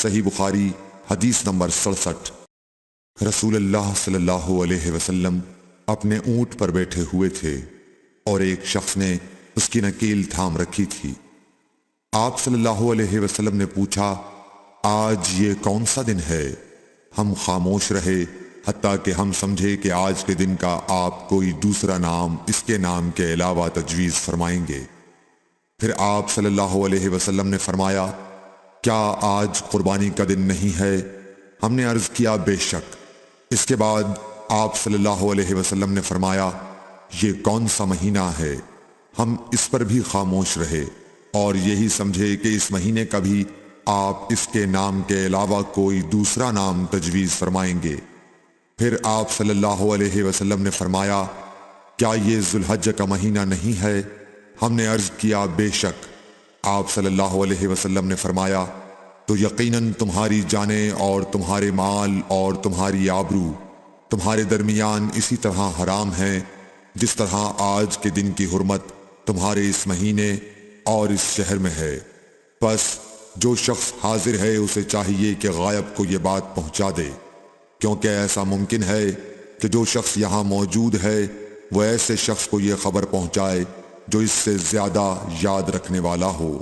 صحیح بخاری حدیث نمبر 67۔ رسول اللہ صلی اللہ علیہ وسلم اپنے اونٹ پر بیٹھے ہوئے تھے اور ایک شخص نے اس کی نکیل تھام رکھی تھی۔ آپ صلی اللہ علیہ وسلم نے پوچھا، آج یہ کون سا دن ہے؟ ہم خاموش رہے حتیٰ کہ ہم سمجھے کہ آج کے دن کا آپ کوئی دوسرا نام اس کے نام کے علاوہ تجویز فرمائیں گے۔ پھر آپ صلی اللہ علیہ وسلم نے فرمایا، کیا آج قربانی کا دن نہیں ہے؟ ہم نے عرض کیا، بے شک۔ اس کے بعد آپ صلی اللہ علیہ وسلم نے فرمایا، یہ کون سا مہینہ ہے؟ ہم اس پر بھی خاموش رہے اور یہی سمجھے کہ اس مہینے کا بھی آپ اس کے نام کے علاوہ کوئی دوسرا نام تجویز فرمائیں گے۔ پھر آپ صلی اللہ علیہ وسلم نے فرمایا، کیا یہ ذو الحجہ کا مہینہ نہیں ہے؟ ہم نے عرض کیا، بے شک۔ آپ صلی اللہ علیہ وسلم نے فرمایا، تو یقیناً تمہاری جانیں اور تمہارے مال اور تمہاری آبرو تمہارے درمیان اسی طرح حرام ہیں جس طرح آج کے دن کی حرمت تمہارے اس مہینے اور اس شہر میں ہے۔ پس جو شخص حاضر ہے اسے چاہیے کہ غائب کو یہ بات پہنچا دے، کیونکہ ایسا ممکن ہے کہ جو شخص یہاں موجود ہے وہ ایسے شخص کو یہ خبر پہنچائے جو اس سے زیادہ یاد رکھنے والا ہو۔